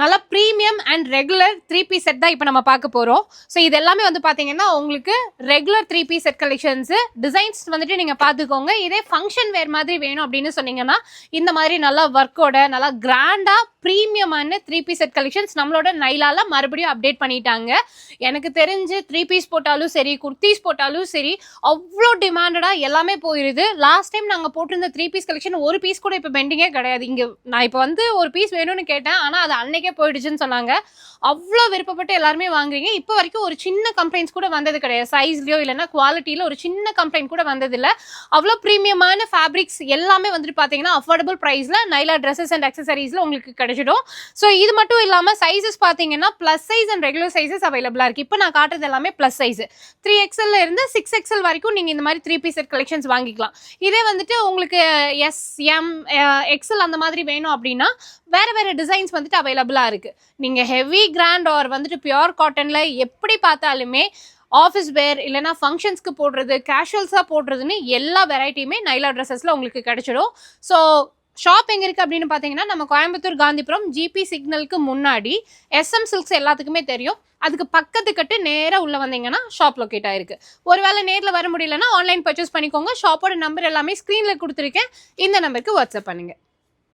நல்ல premium and regular 3 piece set தான் இப்போ நம்ம பார்க்க போகிறோம். ஸோ இது எல்லாமே வந்து பார்த்தீங்கன்னா உங்களுக்கு regular 3 piece set collections designs வந்துட்டு நீங்கள் பார்த்துக்கோங்க. இதே ஃபங்க்ஷன் வேர் மாதிரி வேணும் அப்படின்னு சொன்னீங்கன்னா இந்த மாதிரி நல்லா ஒர்க்கோட நல்லா கிராண்டாக ப்ரீமியமான 3 பீஸ் செட் கலெக்ஷன்ஸ் நம்மளோட நைலால மறுபடியும் அப்டேட் பண்ணிட்டாங்க. எனக்கு தெரிஞ்சு 3 பீஸ் போட்டாலும் சரி, குர்த்திஸ் போட்டாலும் சரி, அவ்வளோ டிமாண்டடாக எல்லாமே போயிருது. லாஸ்ட் டைம் நாங்கள் போட்டிருந்த 3 பீஸ் கலெக்ஷன் ஒரு பீஸ் கூட இப்போ பெண்டிங்கே கிடையாது. இங்கே நான் இப்போ வந்து ஒரு பீஸ் வேணும்னு கேட்டேன், ஆனால் அது அன்னைக்கே போயிடுச்சுன்னு சொன்னாங்க. அவ்வளோ விருப்பப்பட்டு எல்லாருமே வாங்குறீங்க. இப்போ வரைக்கும் ஒரு சின்ன கம்ப்ளைண்ட்ஸ் கூட வந்தது கிடையாது. சைஸ்லயோ இல்லைன்னா குவாலிட்டியில ஒரு சின்ன கம்ப்ளைண்ட் கூட வந்ததில்லை. அவ்வளோ ப்ரீமியமான ஃபேப்ரிக்ஸ் எல்லாமே வந்துட்டு பார்த்தீங்கன்னா அஃபோர்டபுள் ப்ரைஸில் நைலா ட்ரெஸ்ஸஸ் அண்ட் அக்சசரிஸில் உங்களுக்கு கிடைச்சிடும். ஸோ இது மட்டும் இல்லாமல் சைஸஸ் பார்த்தீங்கன்னா plus size and regular sizes அவைலபிளாக இருக்குது. இப்போ நான் காட்டுறது எல்லாமே ப்ளஸ் சைஸ் 3XL இருந்து 6XL வரைக்கும் நீங்கள் இந்த மாதிரி 3 பீஸ் செட் கலெக்ஷன்ஸ் வாங்கிக்கலாம். இதே வந்துட்டு உங்களுக்கு எஸ், எம், XL அந்த மாதிரி வேணும் அப்படின்னா வேற வேற டிசைன்ஸ் வந்துட்டு அவைலபிளாக இருக்கு. நீங்க ஹெவி கிராண்ட் ஆர் வந்துட்டு பியோர் காட்டன்ல எப்படி பார்த்தாலுமே ஆஃபீஸ் வேர் இல்லைன்னா ஃபங்க்ஷன்ஸ்க்கு போடுறது, கேஷுவல்ஸாக போடுறதுன்னு எல்லா வெரைட்டியுமே நைலா ட்ரெஸ்ஸஸில் உங்களுக்கு கிடைச்சிடும். ஸோ ஷாப் எங்கே இருக்குது அப்படின்னு பார்த்தீங்கன்னா நம்ம கோயம்புத்தூர் காந்திபுரம் ஜிபி சிக்னலுக்கு முன்னாடி SM சில்க்ஸ் எல்லாத்துக்குமே தெரியும். அதுக்கு பக்கத்துக்கிட்டு நேராக உள்ளே வந்தீங்கன்னா ஷாப் லொக்கேட் ஆயிருக்கு. ஒருவேளை நேரில் வர முடியலன்னா ஆன்லைன் பர்ச்சேஸ் பண்ணிக்கோங்க. ஷாப்போட நம்பர் எல்லாமே ஸ்க்ரீனில் கொடுத்துருக்கேன். இந்த நம்பருக்கு வாட்ஸ்அப் பண்ணுங்கள்.